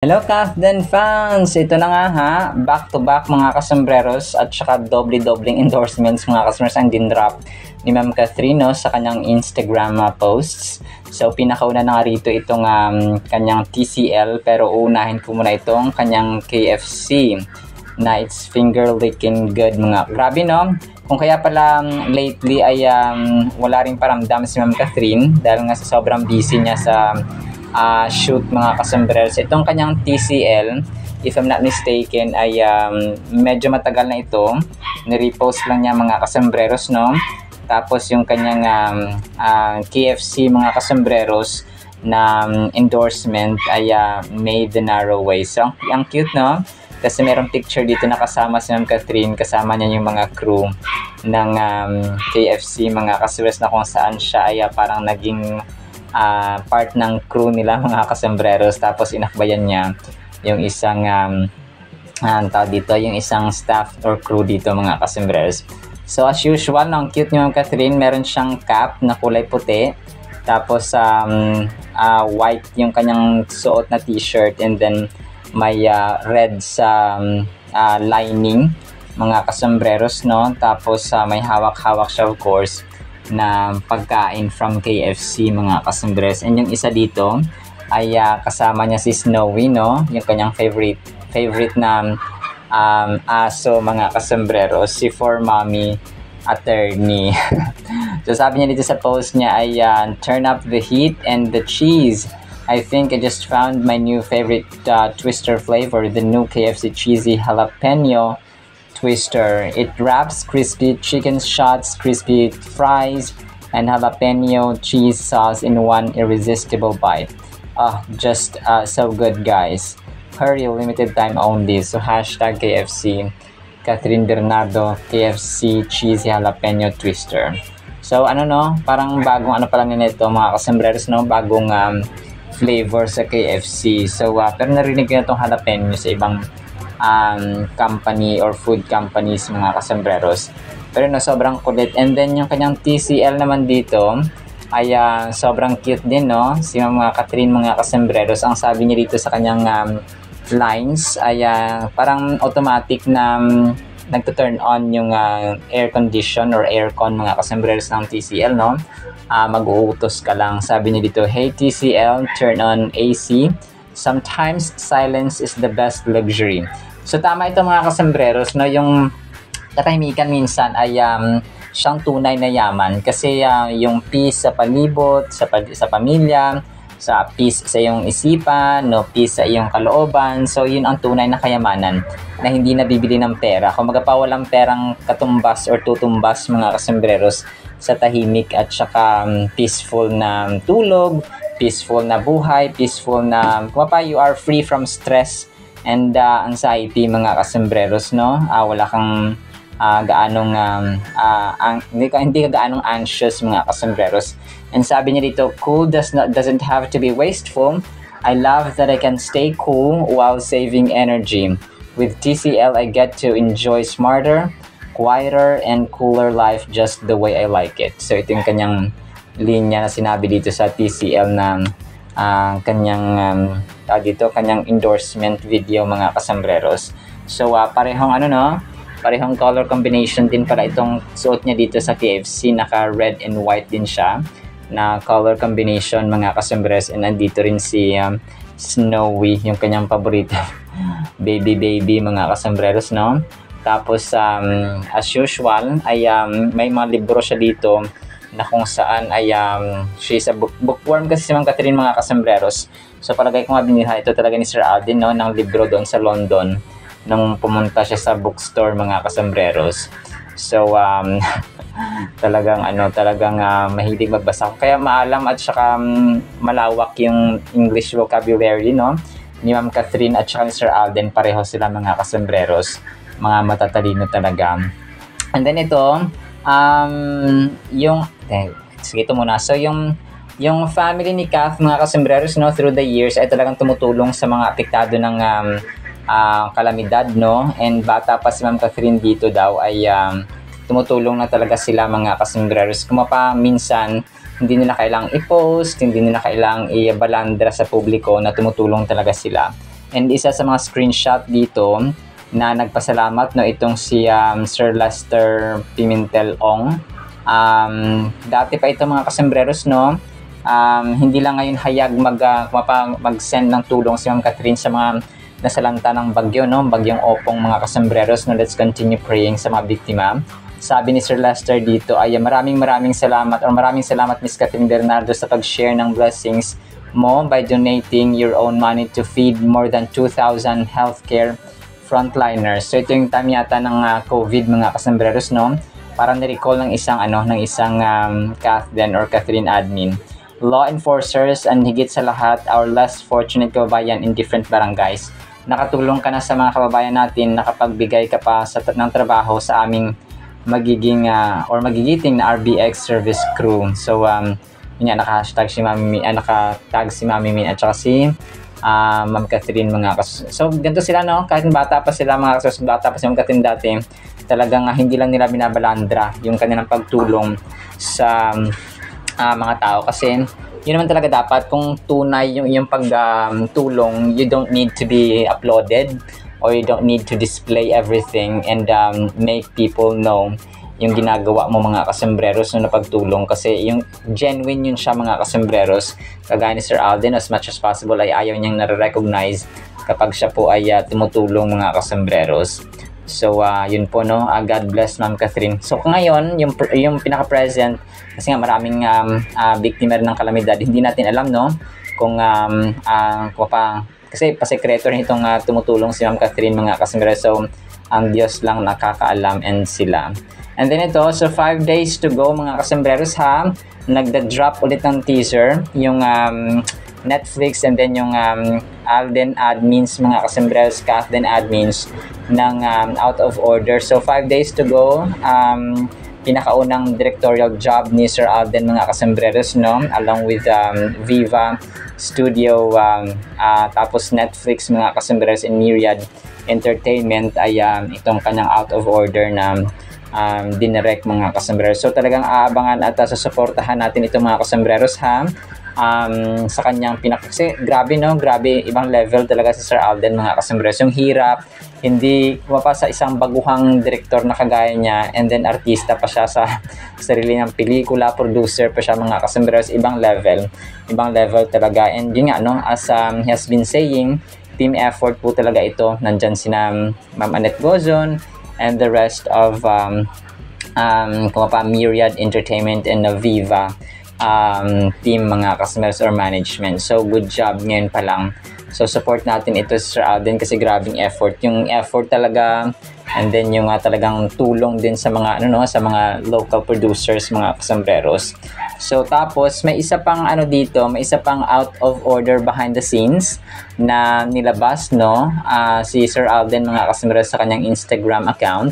Hello Kafden fans! Ito na nga ha, back to back mga kasambreros at saka doble-dobling endorsements mga kasambreros ang din-drop ni Ma'am Catherine sa kanyang Instagram posts. So pinakauna na nga rito itong kanyang TCL, pero unahin ko muna itong kanyang KFC na it's finger licking good mga. Grabe no? Kung kaya pala lately ay wala rin paramdam si Ma'am Catherine dahil nga sa sobrang busy niya sa shoot mga kasambreros. Itong kanyang TCL, if I'm not mistaken, ay medyo matagal na ito. Nirepost lang niya mga kasambreros, no? Tapos yung kanyang KFC mga kasambreros na endorsement ay Made the Narrow Way. So, ang cute, no? Kasi merong picture dito na kasama si Ma'am Catherine, kasama niya yung mga crew ng KFC mga kasambreros, na kung saan siya ay parang naging part ng crew nila mga kasambreros. Tapos inakbayan niya yung isang yung isang staff or crew dito mga kasambreros. So as usual, ang cute niyo Catherine, meron siyang cap na kulay puti, tapos white yung kanyang suot na t-shirt, and then may red sa lining mga kasambreros, no? Tapos may hawak-hawak siya of course na pagkain from KFC mga kasambreros. And yung isa dito ay kasama niya si Snowy, no? Yung kanyang favorite na aso mga kasambreros, si For Mommy Attorney. So sabi niya dito sa post niya ay turn up the heat and the cheese. I think I just found my new favorite twister flavor, the new KFC cheesy jalapeno twister. It wraps crispy chicken shots, crispy fries, and jalapeno cheese sauce in one irresistible bite. Just so good, guys. Hurry, limited time only. So hashtag KFC Catherine Bernardo KFC cheesy jalapeno twister. So ano no, parang bagong ano pala nito mga kasambreros, no? Bagong flavor sa KFC. So pero narinig ko na itong jalapeno sa ibang company or food companies mga kasambreros, pero no, sobrang kulit. And then yung kanyang TCL naman dito ay sobrang cute din, no? Si mga Catherine mga kasambreros, ang sabi niya dito sa kanyang lines ay parang automatic na nagto-turn on yung air condition or aircon mga kasambreros ng TCL, no? Mag-uutos ka lang. Sabi niya dito, hey TCL, turn on AC. Sometimes silence is the best luxury. So tama ito mga kasambreros, no? Yung katahimikan minsan ay siyang tunay na yaman, kasi yung peace sa palibot, sa pamilya, sa peace sa iyong isipan, no? Peace sa iyong kalooban. So yun ang tunay na kayamanan na hindi nabibili ng pera. Kung magapawalang perang katumbas or tutumbas mga kasambreros sa tahimik at saka peaceful na tulog, peaceful na buhay, peaceful na you are free from stress and anxiety mga kasambreros, no? Wala kang hindi ka gaanong anxious mga kasambreros. And sabi niya dito, cool doesn't have to be wasteful. I love that I can stay cool while saving energy. With TCL, I get to enjoy smarter, quieter, and cooler life just the way I like it. So ito yung kanyang linya na sinabi dito sa TCL na kanyang endorsement video mga kasambreros. So parehong parehong color combination din pala itong suot niya dito sa KFC, naka red and white din siya na color combination mga kasambreros. And nandito rin si Snowy, yung kanyang paborito baby mga kasambreros, no? Tapos as usual ay may mga libro siya dito na kung saan ay she's a bookworm kasi si Ma'am Catherine mga kasambreros. So palagay ko nga binilhan ito talaga ni Sir Aldin, no, ng libro doon sa London nung pumunta siya sa bookstore mga kasambreros. So talagang mahilig magbasa, kaya maalam at saka malawak yung English vocabulary, no, ni Ma'am Catherine at saka ni Sir Alden. Pareho sila mga kasambreros, mga matatalino talaga. And then ito So yung family ni Kath mga kasambreros, no, through the years ay talagang tumutulong sa mga apektado ng kalamidad, no? And bata pa si Ma'am Catherine dito daw ay tumutulong na talaga sila mga kasambreros. Kung minsan hindi nila kailangang i-post, hindi nila kailangang i-balandra sa publiko na tumutulong talaga sila. And isa sa mga screenshot dito na nagpasalamat no itong si Sir Lester Pimentel Ong. Dati pa ito mga kasembreros no, hindi lang ngayon hayag mag-send ng tulong si Ma'am Catherine sa mga nasalanta ng bagyo no, bagyong Opong mga kasembreros no. Let's continue praying sa mga biktima. Sabi ni Sir Lester dito ay maraming salamat Miss Catherine Bernardo sa pag-share ng blessings mo by donating your own money to feed more than 2,000 healthcare frontliners. So ito yung time yata ng COVID mga kasembreros no. Para na-recall ng isang Kathleen or Catherine admin. Law enforcers and higit sa lahat our less fortunate kababayan in different barangays. Nakatulong ka na sa mga kababayan natin, nakapagbigay ka pa ng trabaho sa aming magigiting na RBX service crew. So naka-hashtag si naka-tag si Mami Min at saka si Ma'am Catherine mga So ganito sila no, kahit bata pa sila mga bata pa si Ma'am Catherine dati, talagang hindi lang nila binabalandra yung kanilang pagtulong sa mga tao, kasi yun naman talaga dapat. Kung tunay yung iyong pagtulong, you don't need to be uploaded or you don't need to display everything and make people know yung ginagawa mo mga kasembreros na pagtulong, kasi yung genuine yun siya mga kasembreros. Kagaya ni Sir Alden, as much as possible ay ayaw niyang nare-recognize kapag siya po ay tumutulong mga kasembreros. So yun po no, God bless Ma'am Catherine. So ngayon yung pinaka-present, kasi nga maraming biktima ng kalamidad, hindi natin alam no kung kasi pasekreto rin itong tumutulong si Ma'am Catherine mga kasembreros. So ang Diyos lang nakakaalam and sila. And then ito, so 5 days to go mga kasembreros ha. Nagda-drop ulit ng teaser yung Netflix and then yung Alden admins mga kasembreros, Kathleen admins ng Out of Order. So 5 days to go. Pinakaunang directorial job ni Sir Alden mga kasembreros no, along with Viva Studio, tapos Netflix mga kasembreros and Myriad Entertainment ay itong kanyang Out of Order na dinirect mga kasembreros. So talagang aabangan at susuportahan natin itong mga kasembreros ha, sa kanyang kasi grabe no, grabe, ibang level talaga si Sir Alden mga kasembreros. Yung hirap, hindi sa isang baguhang direktor na kagaya niya, and then artista pa siya sa sarili ng pelikula, producer pa siya mga kasembreros. Ibang level talaga. And yun nga no, as he has been saying, team effort po talaga ito. Nandyan sina Ma'am Annette Gozon and the rest of Myriad Entertainment and Viva team mga kasembreros or management. So good job ngayon pa lang. So support natin ito si Sir Alden, kasi grabing effort. Yung effort talaga, and then yung talagang tulong din sa mga sa mga local producers mga kasembreros. So tapos may isa pang may isa pang Out of Order behind the scenes na nilabas no, si Sir Alden mga kasembreros sa kanyang Instagram account.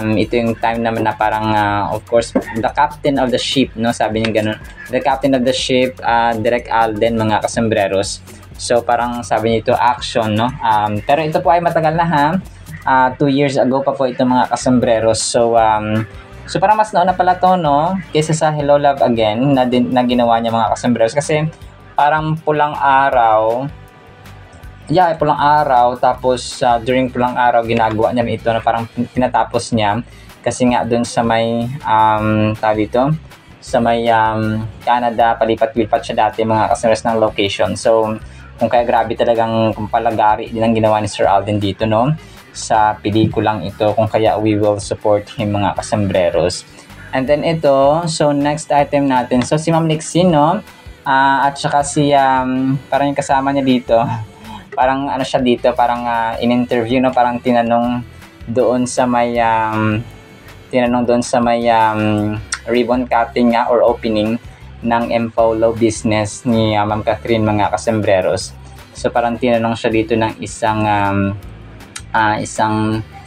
Ito yung time naman na parang of course the captain of the ship no, sabi niya ganun, the captain of the ship, Direk Alden mga kasembreros. So parang sabi niya ito action no, pero ito po ay matagal na ha, 2 years ago pa po ito mga kasembreros. So parang mas nauna pala to no, kaysa sa Hello Love Again na ginawa niya mga kasembreros, kasi parang pulang araw, tapos during pulang araw ginagawa niya ito na parang tinatapos niya, kasi nga dun sa may sa may Canada, palipat-lipat siya dati mga kasembreros ng location. So kung kaya grabe talagang palagari din ang ginawa ni Sir Alden dito no, sa pelikulang ito, kung kaya we will support him mga kasembreros. And then ito, so next item natin, so si Ma'am Lexine no, at saka si parang yung kasama niya dito, parang siya dito, parang in-interview no, parang tinanong doon sa may ribbon cutting nga or opening ng Empolo business ni Ma'am Catherine mga kasembreros. So parang tinanong siya dito ng isang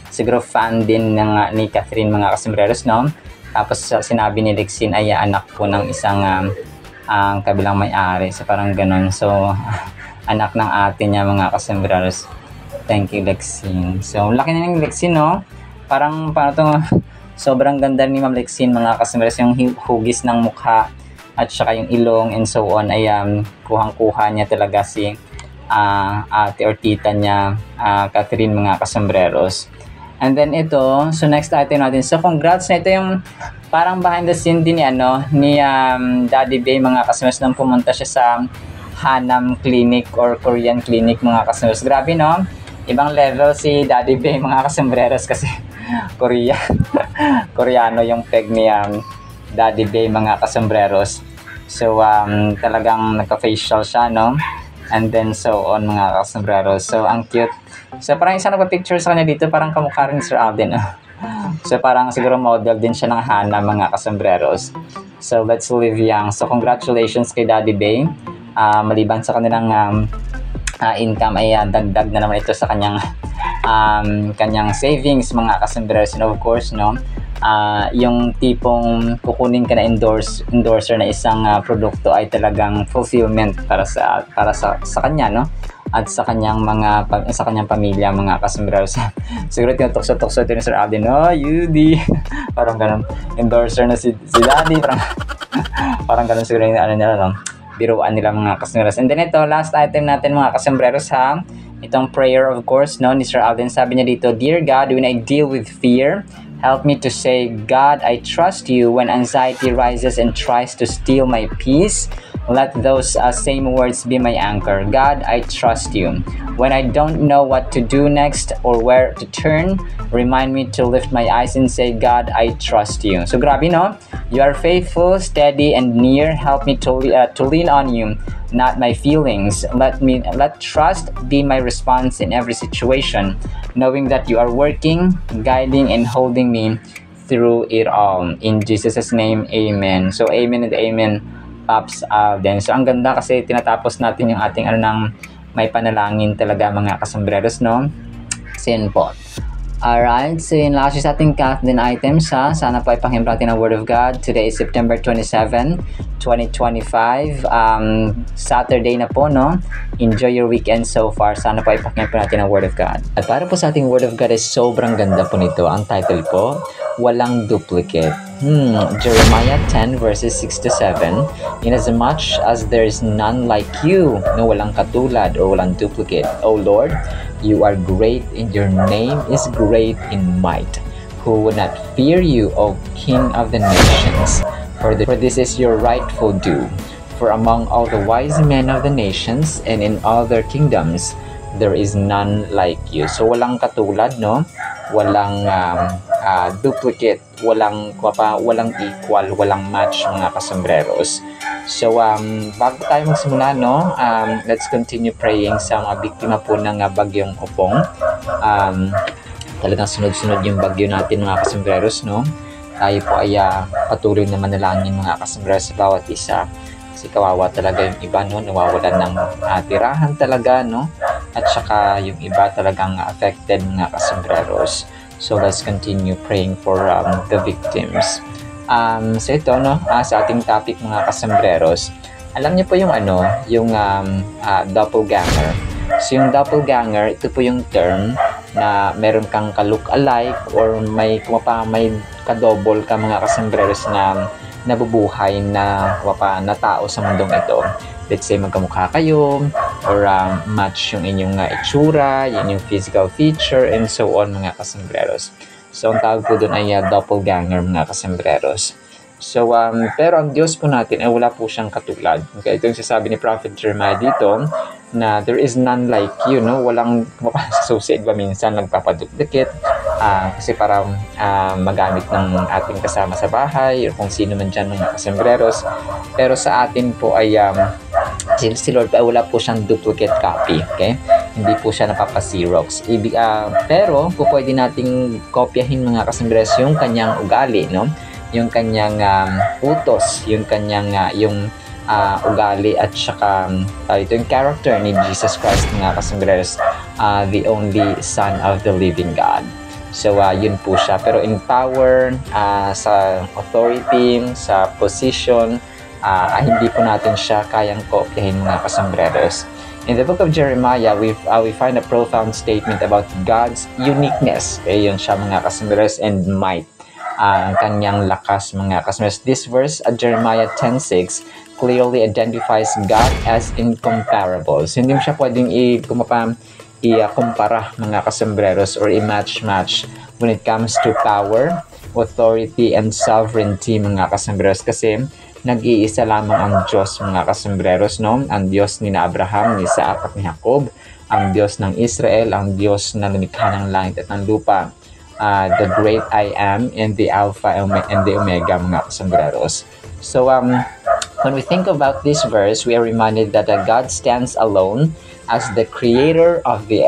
siguro fan din ni Catherine mga kasembreros no. Tapos sinabi ni Lexine ay anak po ng isang kabilang may-ari. So parang ganun. So anak ng ate niya mga kasembreros. Thank you Lexine. So laki na ng Lexine no. Parang sobrang ganda ni Ma'am Lexine mga kasembreros, yung hugis ng mukha at saka yung ilong and so on ay kuhang-kuha niya talaga si ate or tita niya, Catherine, mga kasambreros. And then ito, so next item natin. So congrats na ito yung parang behind the scene din ni Daddy Bay, mga kasambreros, nang pumunta siya sa Hanam Clinic or Korean Clinic, mga kasambreros. Grabe, no? Ibang level si Daddy Bay, mga kasambreros, kasi Koreano yung peg ni Daddy Bay, mga kasambreros. So talagang nagka-facial siya, no? And then so on, mga kasambreros. So ang cute. So parang isang nagpa-picture sa kanya dito, parang kamukha rin Sir Alden. So parang siguro model din siya ng Hana, mga kasambreros. So let's live young. So congratulations kay Daddy Bay. Maliban sa kanilang income ay dagdag na naman ito sa kanyang savings, mga kasambreros. And of course, no, yung tipong kukunin ka na endorser na isang produkto ay talagang fulfillment para sa kanya, no, at sa kanyang pamilya, mga kasambreros. Siguro tinutukso-tukso ito ni Sir Alden, Yudi. Parang ganun, endorser na si Daddy, parang ganun siguro yung no, biruan nila, mga kasambreros. And then ito, last item natin, mga kasambreros, itong prayer, of course, no, ni Sir Alden. Sabi niya dito, "Dear God, when I deal with fear, help me to say, God, I trust you when anxiety rises and tries to steal my peace. Let those same words be my anchor. God, I trust you. When I don't know what to do next or where to turn, remind me to lift my eyes and say, God, I trust you." So grabe, no? You are faithful, steady, and near. Help me to lean on you, not my feelings. Let trust be my response in every situation, knowing that you are working, guiding, and holding me through it all. In Jesus' name, amen. So amen and amen, Pops Alden. So ang ganda kasi tinatapos natin yung ating may panalangin talaga, mga kasambreros, no? Sin po. Alright, so yun last sa ating countdown items, sana po ay panghimra natin ang Word of God. Today is September 27, 2025. Saturday na po, no? Enjoy your weekend so far. Sana po ay panghimra natin ang Word of God. At para po sa ating Word of God ay sobrang ganda po nito. Ang title po, Walang Duplicate. Jeremiah 10 verses 6 to 7. Inasmuch as there is none like you, no, walang katulad or walang duplicate, O Lord, you are great and your name is great in might. Who would not fear you, O King of the nations? For this is your rightful due. For among all the wise men of the nations and in all their kingdoms, there is none like you. So walang katulad, no? Walang duplicate, walang equal, walang match, mga kasambreros. So bago tayo magsimula, no, let's continue praying sa mga biktima po ng bagyong Opong. Talagang sunod-sunod yung bagyo natin, mga kasambreros, no. Tayo po ay patuloy na manalangin, mga kasambreros, sa bawat isa. Kasi kawawa talaga yung iba, no, nawawalan ng tirahan talaga, no. At saka yung iba talagang affected, mga kasambreros. So let's continue praying for the victims. So ito, no, sa ating topic, mga kasambreros, alam niyo po yung doppelganger. So yung doppelganger, ito po yung term na meron kang ka-look-alike or may ka-double ka, mga kasambreros, na nabubuhay na tao sa mundong ito. Let's say magkamukha kayo or match yung inyong itsura, yung physical feature, and so on, mga kasambreros. So ang tawag po doon ay doppelganger, mga kasambreros. So pero ang Diyos po natin ay wala po siyang katulad. Okay, ito yung sasabi ni Prophet Jeremiah dito na there is none like you, no? Walang mapasasusi ba minsan nagpapaduplicate kasi para magamit ng ating kasama sa bahay o kung sino man dyan, mga kasambreros. Pero sa atin po ay si Lord ay wala po siyang duplicate copy, okay? Hindi po siya napapa-xerox. Pero po pwede nating kopyahin, mga kasambreros, yung kanyang ugali, no? Yung kanyang utos, yung kanyang ugali, at saka ito yung character ni Jesus Christ, mga kasambreros, the only Son of the living God. So yun po siya. Pero in power, sa authority, sa position, hindi po natin siya kayang kopyahin, mga kasambreros. In the book of Jeremiah, we find a profound statement about God's uniqueness. Okay, yun siya, mga kasambreros, and might. Ang kanyang lakas, mga kasambreros. This verse, Jeremiah 10:6, clearly identifies God as incomparable. So, hindi mo siya pwedeng i-kumpara mga kasembreros or i-match-match when it comes to power, authority, and sovereignty mga kasembreros, kasi nag-iisa lamang ang Diyos mga kasembreros, no? Ang Diyos ni Abraham, ni Isaac at ni Jacob, ang Diyos ng Israel, ang Diyos na lumikha ng langit at ng lupa, the great I am, and the Alpha and the Omega mga kasembreros. So when we think about this verse, we are reminded that God stands alone as the creator of the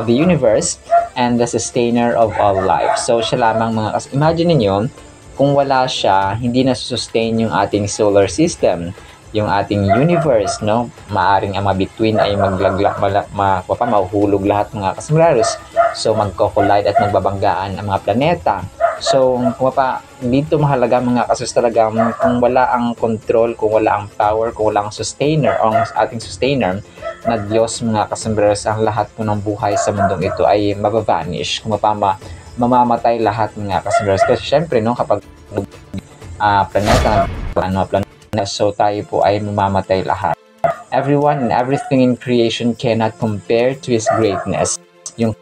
universe and the sustainer of all life. So siya lamang mga imagine niyo, kung wala siya, hindi na sustain yung ating solar system, yung ating universe, no? Maaring ang mabitwin ay mahuhulog lahat mga kasembreros. So magko-collide at magbabanggaan ang mga planeta. So dito mahalaga mga kasus talaga, kung wala ang control, kung wala ang power, kung wala ang sustainer o ang ating sustainer na Diyos mga kasembreros, ang lahat po ng buhay sa mundong ito ay mabavanish. Kung mamamatay lahat mga kasembreros. Kasi syempre no, kapag planeta, so tayo po ay mamamatay lahat. Everyone and everything in creation cannot compare to His greatness. Yung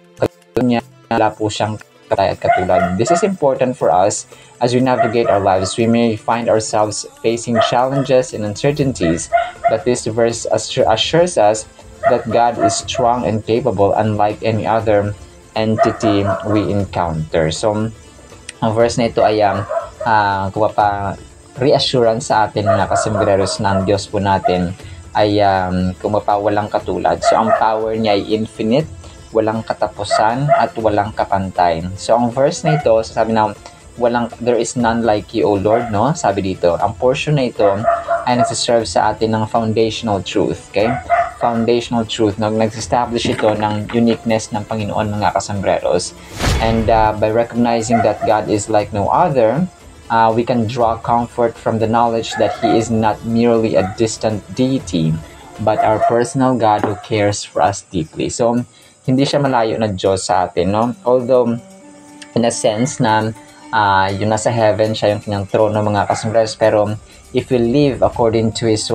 niya, wala po siyang katay at katulad. This is important for us as we navigate our lives. We may find ourselves facing challenges and uncertainties, but this verse assures us that God is strong and capable, unlike any other entity we encounter. So, ang verse na ito ay reassurance sa atin mga kasembreros ng Diyos po natin ay walang katulad. So, ang power niya ay infinite, walang katapusan at walang kapantay. So ang verse na ito, sabi na there is none like you, O Lord, no? Sabi dito, ang portion na ito ay nagsiserve sa atin ng foundational truth, okay? Foundational truth, nag-establish ito ng uniqueness ng Panginoon mga kasembreros. And by recognizing that God is like no other, we can draw comfort from the knowledge that He is not merely a distant deity, but our personal God who cares for us deeply. So hindi siya malayo na Diyos sa atin, no? Although, in a sense na yung nasa heaven, siya yung kanyang trono mga kasembreros, pero if we live according to His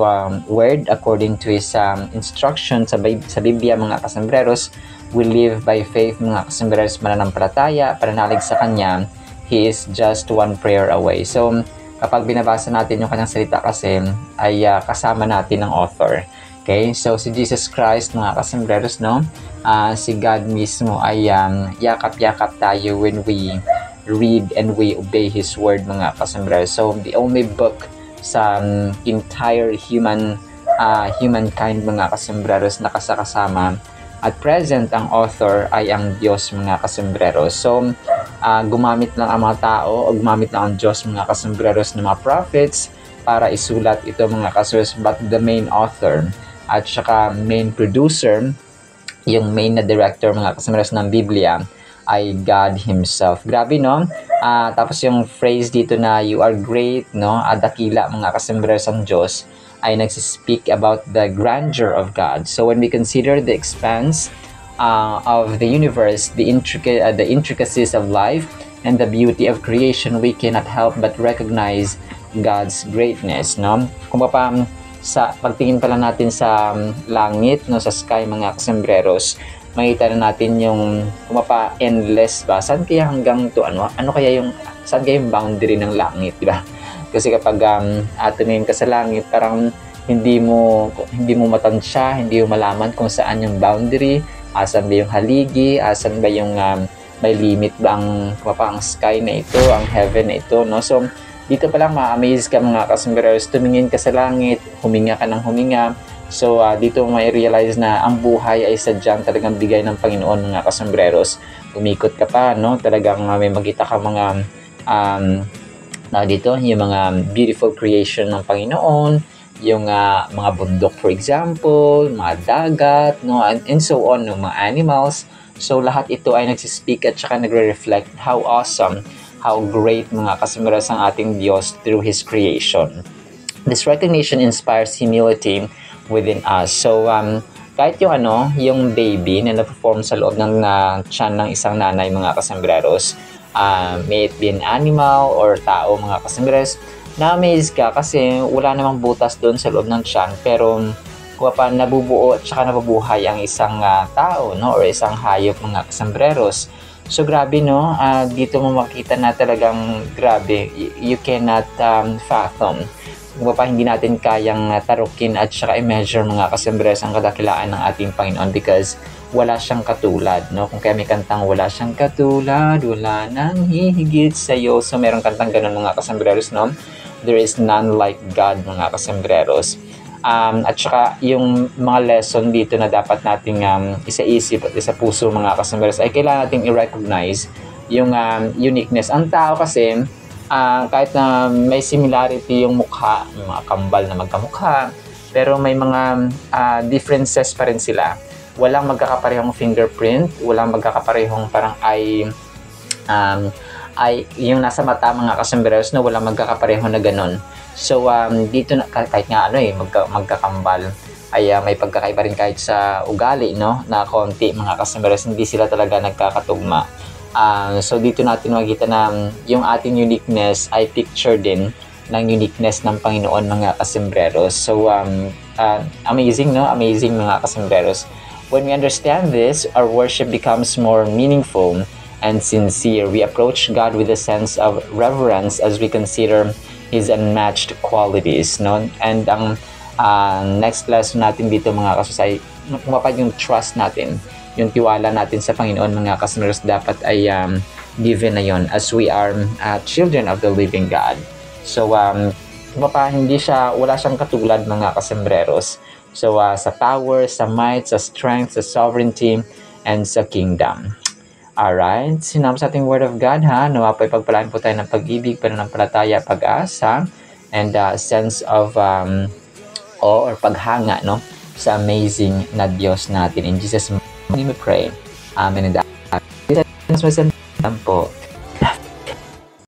word, according to His instruction sa Biblia mga kasembreros, we live by faith mga kasembreros, mananampalataya, pananalig sa Kanya, He is just one prayer away. So, kapag binabasa natin yung kanyang salita kasi, ay kasama natin ang author. Okay, so si Jesus Christ mga kasembreros, no? Si God mismo ay yakap-yakap tayo when we read and we obey His word mga kasembreros. So the only book sa entire humankind mga kasembreros na kasama at present ang author ay ang Diyos mga kasembreros. So gumamit lang ang mga tao o gumamit lang ang Diyos mga kasembreros ng mga prophets para isulat ito mga kasembreros, but the main author at saka main producer, yung main na director mga kasembreros ng Biblia ay God Himself. Grabe, no? Tapos yung phrase dito na you are great, no? Dakila mga kasembreros ang Diyos ay nagsispeak about the grandeur of God. So when we consider the expanse of the universe, the intricacies of life, and the beauty of creation, we cannot help but recognize God's greatness, no? Kung sa pagtingin pala natin sa langit, no, sa sky mga kasembreros, makita na natin yung endless ba? Saan kaya hanggang to saan kaya yung boundary ng langit, di ba? Kasi kapag tumingin ka sa langit, parang hindi mo matansya, hindi mo malaman kung saan yung boundary, asan ba yung haligi, asan ba yung may limit ba ang sky na ito, ang heaven na ito, no? So dito pa lang ma-amaze ka mga kasembreros, tumingin ka sa langit, huminga ka ng huminga. So dito may realize na ang buhay ay sadyang talagang bigay ng Panginoon mga kasembreros. Umikot ka pa, no? Talagang may magkita ka mga dito, yung mga beautiful creation ng Panginoon, yung mga bundok for example, mga dagat, no? And so on, no? Mga animals. So lahat ito ay nagsispeak at saka nagre-reflect how awesome, how great mga kasembreros ang ating Diyos through His creation. This recognition inspires humility within us. So, kahit yung baby na na-perform sa loob ng tiyan ng isang nanay mga kasembreros, may it be an animal or tao mga kasembreros, na-amaze ka kasi wala namang butas doon sa loob ng tiyan, pero kung pa nabubuo at saka nabubuhay ang isang tao, no, or isang hayop, mga kasambreros. So grabe, no, dito mo makita na talagang grabe, you cannot fathom. Kung pa hindi natin kayang tarukin at saka i-measure, mga kasambreros, ang kadakilaan ng ating Panginoon, because wala siyang katulad, no? Kung kaya may kantang wala siyang katulad, wala nang hihigit sa'yo. So meron kantang ganun, mga kasambreros, no? There is none like God, mga kasambreros. At saka yung mga lesson dito na dapat nating isa-isip at isa puso, mga kasambreros, ay kailangan nating i-recognize yung uniqueness. Ang tao kasi, kahit na may similarity yung mukha, yung mga kambal na magkamukha, pero may mga differences pa rin sila. Walang magkakaparehong fingerprint, walang magkakaparehong parang ay yung nasa mata, mga kasambreros, na walang magkakapareho na ganun. So dito na, kahit nga magkakambal, ay may pagkakaiba rin kahit sa ugali, no, na konti, mga kasambreros, hindi sila talaga nagkakatugma. So dito natin makikita na yung ating uniqueness ay picture din ng uniqueness ng Panginoon, mga kasambreros. So amazing, no? Amazing, mga kasambreros. When we understand this, our worship becomes more meaningful and sincere. We approach God with a sense of reverence as we consider His unmatched qualities, no? And ang next lesson natin dito, mga kasosay, kumapag yung trust natin, yung tiwala natin sa Panginoon, mga kasambreros, dapat ay given na yon as we are children of the living God. So wala siyang katulad, mga kasambreros. So sa power, sa might, sa strength, sa sovereignty, and sa kingdom. Alright, sinama sa ating Word of God, ha? Nawa po ipagpalaan po tayo ng pag-ibig, pananampalataya, pag-asa, and sense of awe or paghanga, no, sa amazing na Diyos natin. In Jesus' name we pray. Amen and amen. Po.